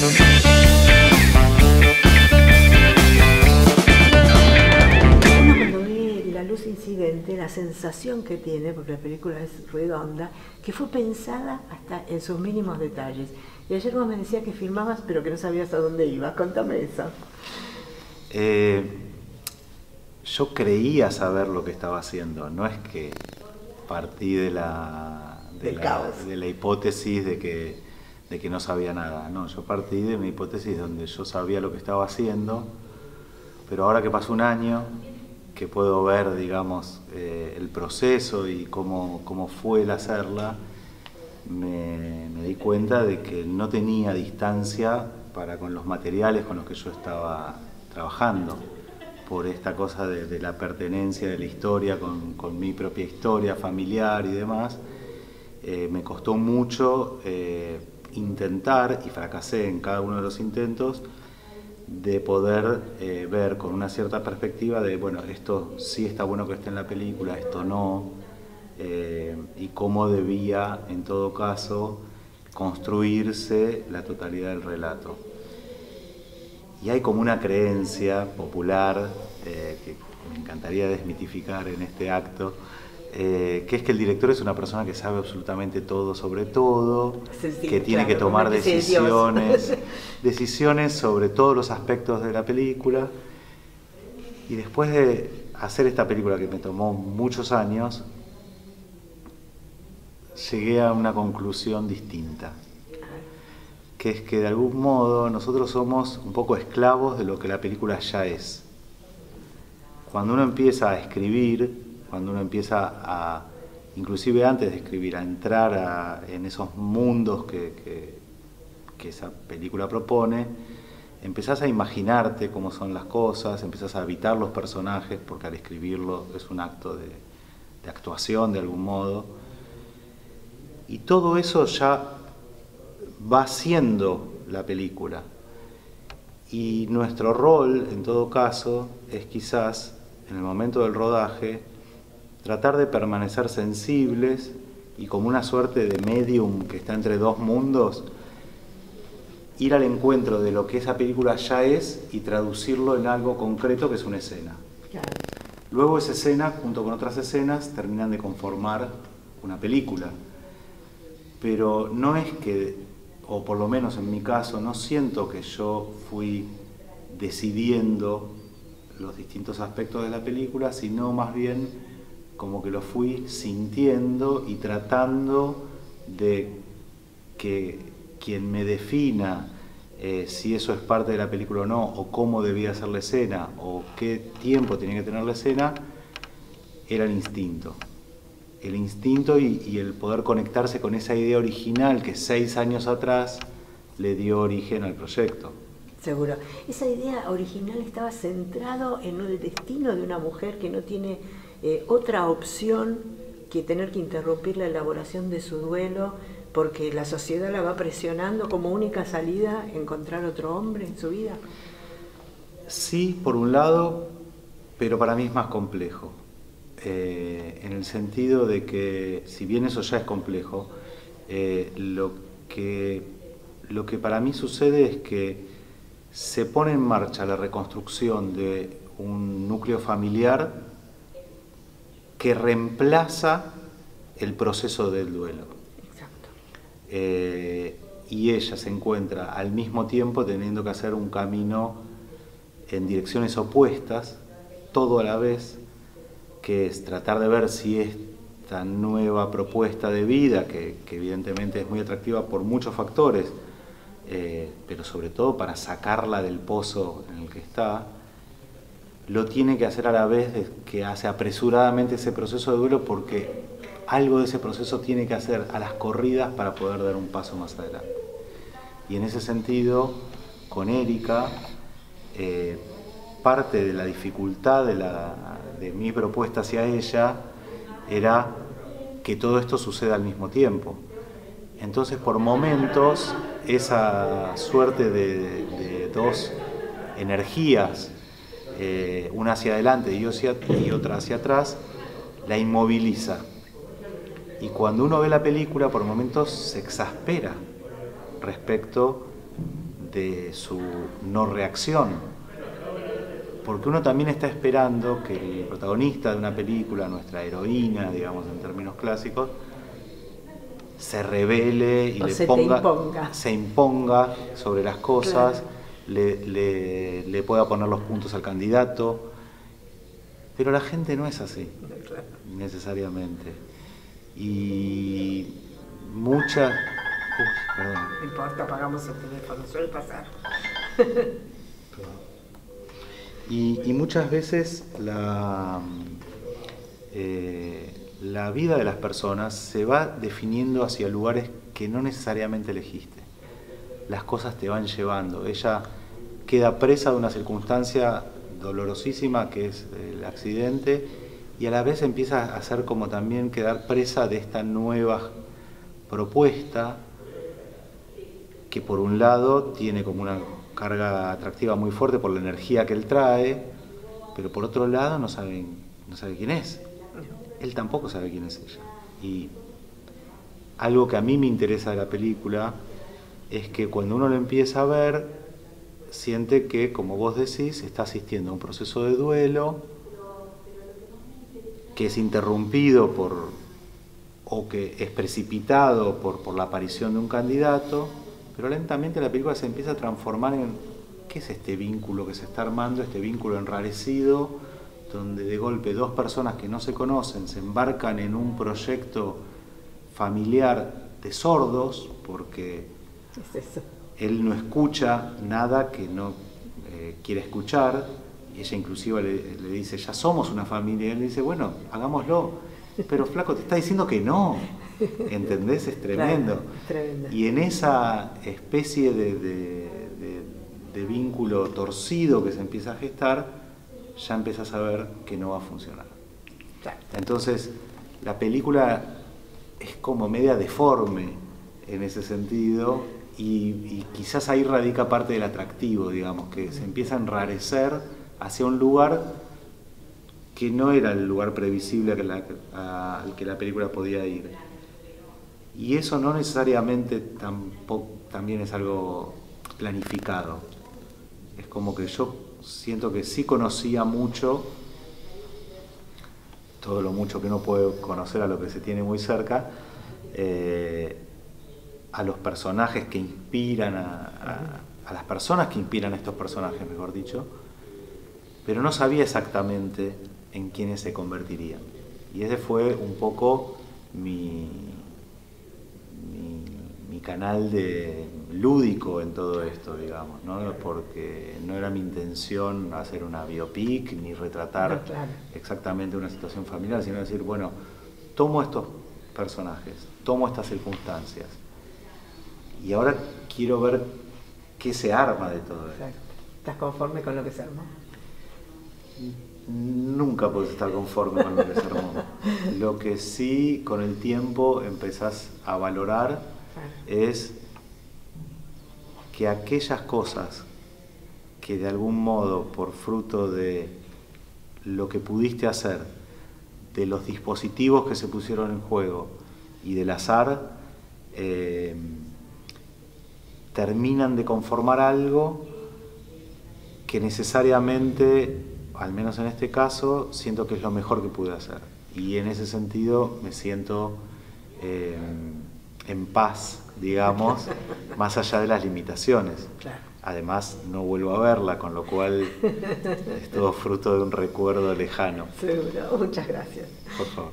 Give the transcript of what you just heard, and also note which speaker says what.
Speaker 1: Cuando ve La luz incidente, la sensación que tiene, porque la película es redonda, que fue pensada hasta en sus mínimos detalles. Y ayer vos me decías que filmabas, pero que no sabías a dónde ibas. Contame eso.
Speaker 2: Yo creía saber lo que estaba haciendo, no es que partí de la hipótesis de que no sabía nada, no, yo partí de mi hipótesis donde yo sabía lo que estaba haciendo, pero ahora que pasó un año, que puedo ver, digamos, el proceso y cómo fue el hacerla, me di cuenta de que no tenía distancia para con los materiales con los que yo estaba trabajando, por esta cosa de la pertenencia de la historia con mi propia historia familiar y demás. Me costó mucho intentar, y fracasé en cada uno de los intentos, de poder ver con una cierta perspectiva de, bueno, esto sí está bueno que esté en la película, esto no, y cómo debía, en todo caso, construirse la totalidad del relato. Y hay como una creencia popular que me encantaría desmitificar en este acto, que es que el director es una persona que sabe absolutamente todo sobre todo, sí, que tiene que tomar decisiones sobre todos los aspectos de la película. Y después de hacer esta película, que me tomó muchos años, llegué a una conclusión distinta, que es que de algún modo nosotros somos un poco esclavos de lo que la película ya es. Cuando uno empieza a escribir, cuando uno empieza a, inclusive antes de escribir, a entrar en esos mundos que esa película propone, empezás a imaginarte cómo son las cosas, empezás a habitar los personajes, porque al escribirlo es un acto de actuación de algún modo, y todo eso ya va siendo la película. Y nuestro rol, en todo caso, es quizás, en el momento del rodaje, tratar de permanecer sensibles y como una suerte de medium que está entre dos mundos, ir al encuentro de lo que esa película ya es y traducirlo en algo concreto que es una escena. Claro. Luego esa escena, junto con otras escenas, terminan de conformar una película. Pero no es que, o por lo menos en mi caso, no siento que yo fui decidiendo los distintos aspectos de la película, sino más bien como que lo fui sintiendo y tratando de que quien me defina si eso es parte de la película o no, o cómo debía ser la escena, o qué tiempo tenía que tener la escena, era el instinto. El instinto y el poder conectarse con esa idea original que 6 años atrás le dio origen al proyecto.
Speaker 1: Seguro. Esa idea original estaba centrado en el destino de una mujer que no tiene otra opción que tener que interrumpir la elaboración de su duelo porque la sociedad la va presionando como única salida encontrar otro hombre en su vida.
Speaker 2: Sí, por un lado, pero para mí es más complejo. En el sentido de que, si bien eso ya es complejo, lo que para mí sucede es que se pone en marcha la reconstrucción de un núcleo familiar que reemplaza el proceso del duelo.
Speaker 1: Exacto.
Speaker 2: Y ella se encuentra al mismo tiempo teniendo que hacer un camino en direcciones opuestas, todo a la vez, que es tratar de ver si esta nueva propuesta de vida, que evidentemente es muy atractiva por muchos factores, pero sobre todo para sacarla del pozo en el que está, lo tiene que hacer a la vez de que hace apresuradamente ese proceso de duelo, porque algo de ese proceso tiene que hacer a las corridas para poder dar un paso más adelante. Y en ese sentido, con Erika, parte de la dificultad de mi propuesta hacia ella era que todo esto suceda al mismo tiempo. Entonces, por momentos, esa suerte de dos energías, una hacia adelante y otra hacia atrás, la inmoviliza. Y cuando uno ve la película, por momentos se exaspera respecto de su no reacción. Porque uno también está esperando que el protagonista de una película, nuestra heroína, digamos en términos clásicos, se revele y se imponga sobre las cosas, claro. le pueda poner los puntos al candidato. Pero la gente no es así, claro. Necesariamente. Y muchas...
Speaker 1: perdón. No importa, apagamos el teléfono, suele pasar.
Speaker 2: Y muchas veces la vida de las personas se va definiendo hacia lugares que no necesariamente elegiste. Las cosas te van llevando. Ella queda presa de una circunstancia dolorosísima que es el accidente y a la vez empieza a ser como también quedar presa de esta nueva propuesta que por un lado tiene como una carga atractiva muy fuerte por la energía que él trae, pero por otro lado no sabe quién es. Él tampoco sabe quién es ella. Y algo que a mí me interesa de la película es que cuando uno lo empieza a ver, siente que, como vos decís, está asistiendo a un proceso de duelo que es interrumpido o que es precipitado por la aparición de un candidato, pero lentamente la película se empieza a transformar en ¿qué es este vínculo que se está armando, este vínculo enrarecido, donde de golpe dos personas que no se conocen se embarcan en un proyecto familiar de sordos, porque él no escucha nada que no quiere escuchar, y ella inclusive le dice, ya somos una familia, y él le dice, bueno, hagámoslo, pero flaco, te está diciendo que no. ¿Entendés? Es tremendo.
Speaker 1: Claro, es tremendo.
Speaker 2: Y en esa especie de vínculo torcido que se empieza a gestar, ya empiezas a ver que no va a funcionar. Claro. Entonces, la película es como media deforme en ese sentido y quizás ahí radica parte del atractivo, digamos, que se empieza a enrarecer hacia un lugar que no era el lugar previsible al que la película podía ir. Y eso no necesariamente también es algo planificado. Es como que yo siento que sí conocía mucho, todo lo mucho que uno puede conocer a lo que se tiene muy cerca, a los personajes que inspiran, a las personas que inspiran a estos personajes, mejor dicho, pero no sabía exactamente en quiénes se convertirían. Y ese fue un poco mi canal lúdico en todo esto, digamos, ¿no? Porque no era mi intención hacer una biopic ni retratar exactamente una situación familiar, sino decir, bueno, tomo estos personajes, tomo estas circunstancias y ahora quiero ver qué se arma de todo esto.
Speaker 1: ¿Estás conforme con lo que se armó?
Speaker 2: Nunca puedes estar conforme con lo que se armó. Lo que sí con el tiempo empezás a valorar es que aquellas cosas que de algún modo, por fruto de lo que pudiste hacer, de los dispositivos que se pusieron en juego y del azar, terminan de conformar algo que necesariamente, al menos en este caso, siento que es lo mejor que pude hacer. Y en ese sentido me siento en paz, digamos, más allá de las limitaciones. Claro. Además, no vuelvo a verla, con lo cual es todo fruto de un recuerdo lejano.
Speaker 1: Seguro. Muchas gracias.
Speaker 2: Por favor.